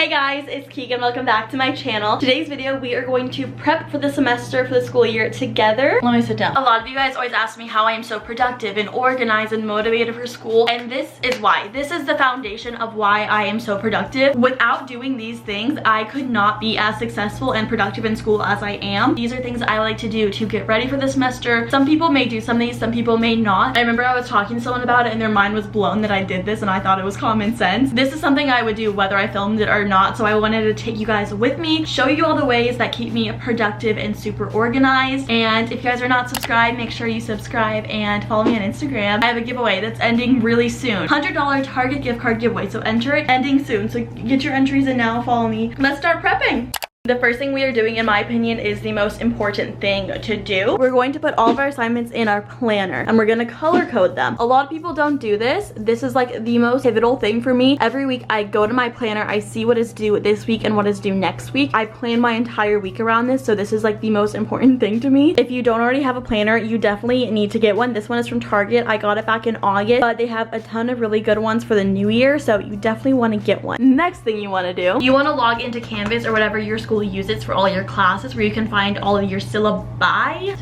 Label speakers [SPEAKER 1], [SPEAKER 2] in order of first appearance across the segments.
[SPEAKER 1] Hey guys, it's Keegan. Welcome back to my channel. Today's video, we are going to prep for the semester, for the school year together. Let me sit down. A lot of you guys always ask me how I am so productive and organized and motivated for school, and this is why. This is the foundation of why I am so productive. Without doing these things, I could not be as successful and productive in school as I am. These are things I like to do to get ready for the semester. Some people may do some of these, some people may not. I remember I was talking to someone about it and their mind was blown that I did this and I thought it was common sense. This is something I would do whether I filmed it or not, so I wanted to take you guys with me, show you all the ways that keep me productive and super organized. And if you guys are not subscribed, make sure you subscribe and follow me on Instagram. I have a giveaway that's ending really soon. $100 Target gift card giveaway, so enter it, ending soon. So get your entries in now, follow me. Let's start prepping. The first thing we are doing, in my opinion, is the most important thing to do. We're going to put all of our assignments in our planner and we're gonna color code them. A lot of people don't do this. This is like the most pivotal thing for me. Every week I go to my planner, I see what is due this week and what is due next week. I plan my entire week around this, so this is like the most important thing to me. If you don't already have a planner, you definitely need to get one. This one is from Target. I got it back in August, but they have a ton of really good ones for the new year, so you definitely want to get one. Next thing you want to do, you want to log into Canvas or whatever your school uses for all your classes, where you can find all of your syllabi.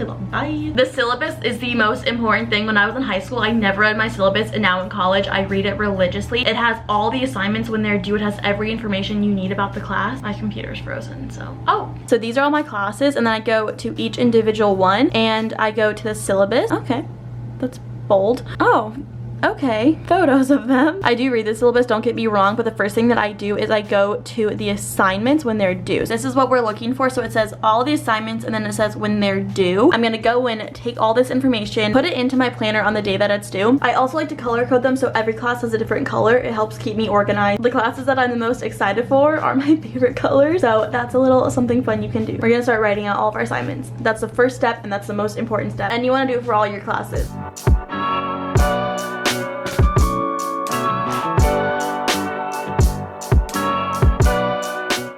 [SPEAKER 1] The syllabus is the most important thing. When I was in high school, I never read my syllabus, and now in college I read it religiously. It has all the assignments when they're due. It has every information you need about the class. My computer's frozen, so these are all my classes, and then I go to each individual one and I go to the syllabus. Okay, that's bold. Oh, okay, photos of them. I do read the syllabus, don't get me wrong, but the first thing that I do is I go to the assignments when they're due. This is what we're looking for. So it says all the assignments and then it says when they're due. I'm gonna go in, take all this information, put it into my planner on the day that it's due. I also like to color code them, so every class has a different color. It helps keep me organized. The classes that I'm the most excited for are my favorite colors, so that's a little something fun you can do. We're gonna start writing out all of our assignments. That's the first step, and that's the most important step, and you want to do it for all your classes.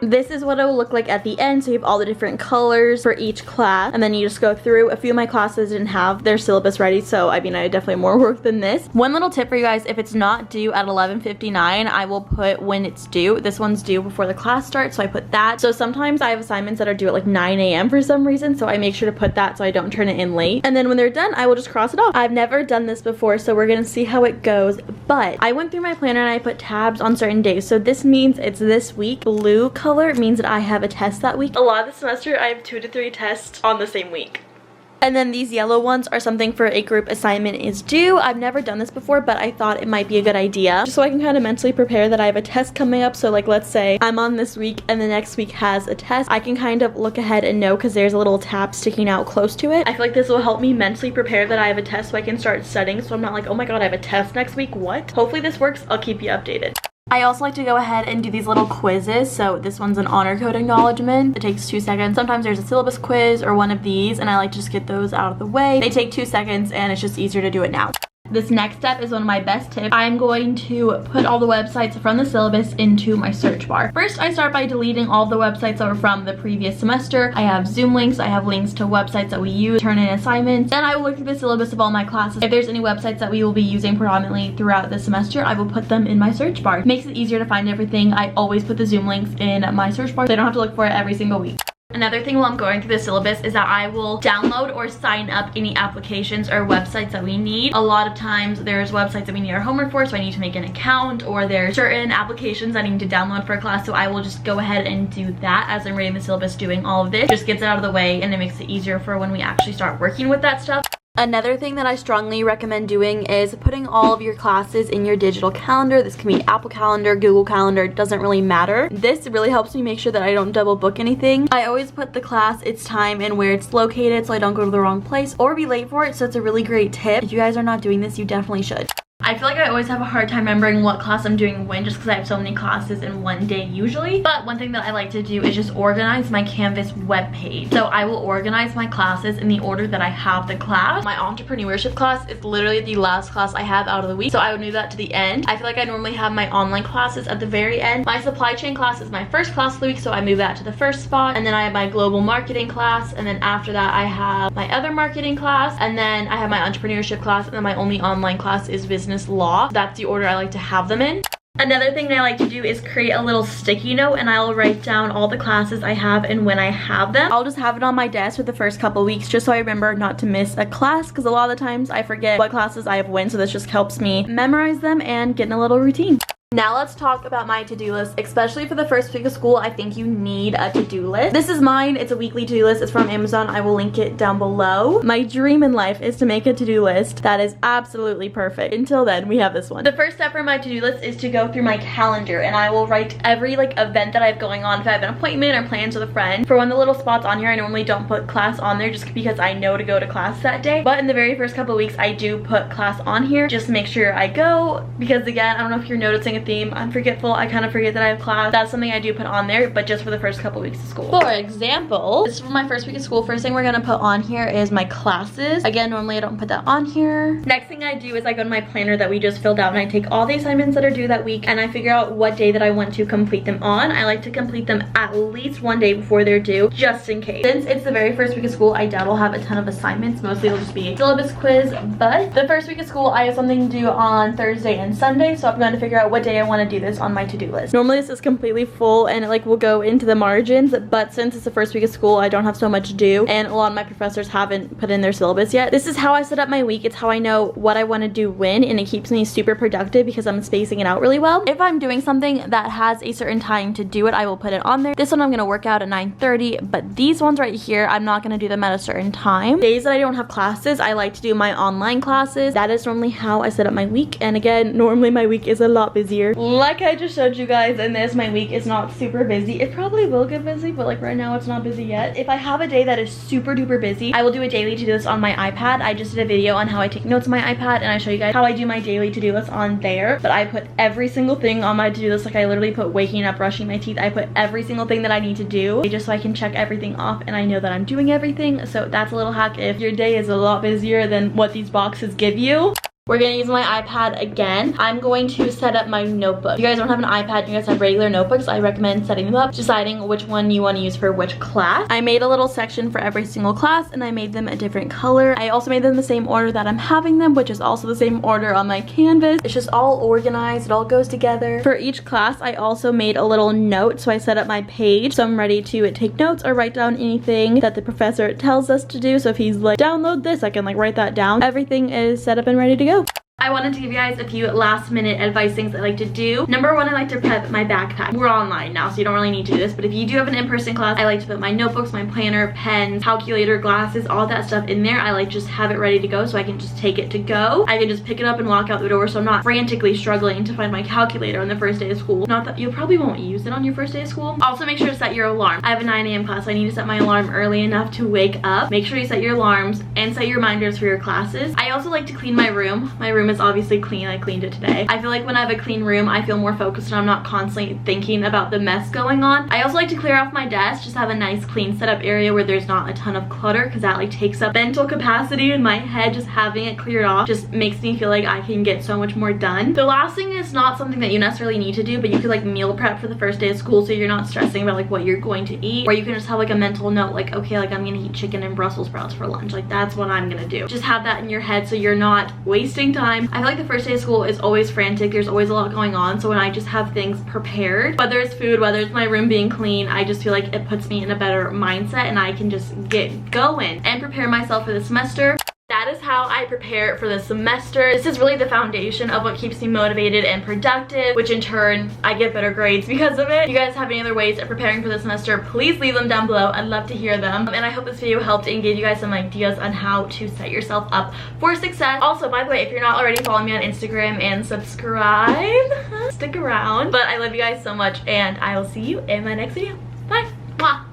[SPEAKER 1] This is what it will look like at the end. So you have all the different colors for each class, and then you just go through. A few of my classes didn't have their syllabus ready, so I mean, I definitely have more work than this. One little tip for you guys: if it's not due at 11:59, I will put when it's due. This one's due before the class starts, so I put that. So sometimes I have assignments that are due at like 9 a.m. for some reason, so I make sure to put that so I don't turn it in late. And then when they're done, I will just cross it off. I've never done this before, so we're gonna see how it goes. But I went through my planner and I put tabs on certain days. So this means it's this week. Blue color means that I have a test that week. A lot of the semester I have 2 to 3 tests on the same week. And then these yellow ones are something for a group assignment is due. I've never done this before, but I thought it might be a good idea, just so I can kind of mentally prepare that I have a test coming up. So like, let's say I'm on this week and the next week has a test. I can kind of look ahead and know, because there's a little tab sticking out close to it. I feel like this will help me mentally prepare that I have a test, so I can start studying, so I'm not like, oh my god, I have a test next week, what? Hopefully this works. I'll keep you updated. I also like to go ahead and do these little quizzes. So this one's an honor code acknowledgement. It takes 2 seconds. Sometimes there's a syllabus quiz or one of these, and I like to just get those out of the way. They take 2 seconds and it's just easier to do it now. This next step is one of my best tips. I'm going to put all the websites from the syllabus into my search bar. First, I start by deleting all the websites that were from the previous semester. I have Zoom links, I have links to websites that we use, turn in assignments. Then I will look through the syllabus of all my classes. If there's any websites that we will be using predominantly throughout the semester, I will put them in my search bar. It makes it easier to find everything. I always put the Zoom links in my search bar, so I don't have to look for it every single week. Another thing while I'm going through the syllabus is that I will download or sign up any applications or websites that we need. A lot of times there's websites that we need our homework for, so I need to make an account, or there's certain applications I need to download for a class, so I will just go ahead and do that as I'm reading the syllabus, doing all of this. Just gets it out of the way, and it makes it easier for when we actually start working with that stuff. Another thing that I strongly recommend doing is putting all of your classes in your digital calendar. This can be Apple Calendar, Google Calendar, it doesn't really matter. This really helps me make sure that I don't double book anything. I always put the class, its time, and where it's located, so I don't go to the wrong place or be late for it, so it's a really great tip. If you guys are not doing this, you definitely should. I feel like I always have a hard time remembering what class I'm doing when, just because I have so many classes in one day usually. But one thing that I like to do is just organize my Canvas webpage. So I will organize my classes in the order that I have the class. My entrepreneurship class is literally the last class I have out of the week, so I would move that to the end. I feel like I normally have my online classes at the very end. My supply chain class is my first class of the week, so I move that to the first spot. And then I have my global marketing class, and then after that I have my other marketing class, and then I have my entrepreneurship class, and then my only online class is business law. That's the order I like to have them in. Another thing that I like to do is create a little sticky note, and I'll write down all the classes I have and when I have them. I'll just have it on my desk for the first couple weeks just so I remember not to miss a class, because a lot of the times I forget what classes I have when, so this just helps me memorize them and get in a little routine. Now let's talk about my to-do list. Especially for the first week of school, I think you need a to-do list. This is mine. It's a weekly to-do list. It's from Amazon. I will link it down below. My dream in life is to make a to-do list that is absolutely perfect. Until then, we have this one. The first step for my to-do list is to go through my calendar, and I will write every event that I have going on. If I have an appointment or plans with a friend. For one of the little spots on here, I normally don't put class on there just because I know to go to class that day. But in the very first couple of weeks, I do put class on here just to make sure I go, because again, I don't know if you're noticing a theme. I'm forgetful. I kind of forget that I have class. That's something I do put on there, but just for the first couple weeks of school. For example, this is for my first week of school. First thing we're gonna put on here is my classes. Again, normally I don't put that on here. Next thing I do is I go to my planner that we just filled out, and I take all the assignments that are due that week, and I figure out what day that I want to complete them on. I like to complete them at least one day before they're due, just in case. Since it's the very first week of school, I doubt I'll have a ton of assignments. Mostly it'll just be syllabus quiz, but the first week of school, I have something due on Thursday and Sunday, so I'm going to figure out what day I want to do this on my to-do list. Normally this is completely full and it will go into the margins, but since it's the first week of school, I don't have so much due, and a lot of my professors haven't put in their syllabus yet. This is how I set up my week. It's how I know what I want to do when, and it keeps me super productive because I'm spacing it out really well. If I'm doing something that has a certain time to do it, I will put it on there. This one I'm going to work out at 9:30, but these ones right here, I'm not going to do them at a certain time. Days that I don't have classes, I like to do my online classes. That is normally how I set up my week, and again, normally my week is a lot busier. Like I just showed you guys in this, my week is not super busy. It probably will get busy, but right now it's not busy yet. If I have a day that is super duper busy, I will do a daily to-do list on my iPad. I just did a video on how I take notes on my iPad, and I show you guys how I do my daily to-do list on there. But I put every single thing on my to-do list. I literally put waking up, brushing my teeth. I put every single thing that I need to do just so I can check everything off and I know that I'm doing everything. So that's a little hack if your day is a lot busier than what these boxes give you. We're gonna use my iPad again. I'm going to set up my notebook. If you guys don't have an iPad, you guys have regular notebooks, I recommend setting them up, deciding which one you want to use for which class. I made a little section for every single class, and I made them a different color. I also made them the same order that I'm having them, which is also the same order on my canvas. It's just all organized, it all goes together. For each class, I also made a little note, so I set up my page, so I'm ready to take notes or write down anything that the professor tells us to do. So if he's like, download this, I can write that down. Everything is set up and ready to go. I wanted to give you guys a few last minute advice things I like to do. Number one, I like to prep my backpack. We're online now, so you don't really need to do this, but if you do have an in-person class, I like to put my notebooks, my planner, pens, calculator, glasses, all that stuff in there. I like just have it ready to go so I can just take it to go. I can just pick it up and walk out the door, so I'm not frantically struggling to find my calculator on the first day of school. Not that you probably won't use it on your first day of school. Also, make sure to set your alarm. I have a 9 a.m. class, so I need to set my alarm early enough to wake up. Make sure you set your alarms and set your reminders for your classes. I also like to clean my room. My room is obviously clean. I cleaned it today. I feel like when I have a clean room, I feel more focused and I'm not constantly thinking about the mess going on. I also like to clear off my desk, just have a nice clean setup area where there's not a ton of clutter, because that takes up mental capacity in my head. Just having it cleared off just makes me feel like I can get so much more done. The last thing is not something that you necessarily need to do, but you could meal prep for the first day of school so you're not stressing about what you're going to eat, or you can just have a mental note okay, I'm gonna eat chicken and Brussels sprouts for lunch. That's what I'm gonna do. Just have that in your head so you're not wasting time. I feel like the first day of school is always frantic. There's always a lot going on, so when I just have things prepared, whether it's food, whether it's my room being clean, I just feel like it puts me in a better mindset and I can just get going and prepare myself for the semester. That is how I prepare for the semester. This is really the foundation of what keeps me motivated and productive, which in turn, I get better grades because of it. If you guys have any other ways of preparing for the semester, please leave them down below. I'd love to hear them. And I hope this video helped and gave you guys some ideas on how to set yourself up for success. Also, by the way, if you're not already following me on Instagram and subscribe, stick around. But I love you guys so much, and I will see you in my next video. Bye. Mwah.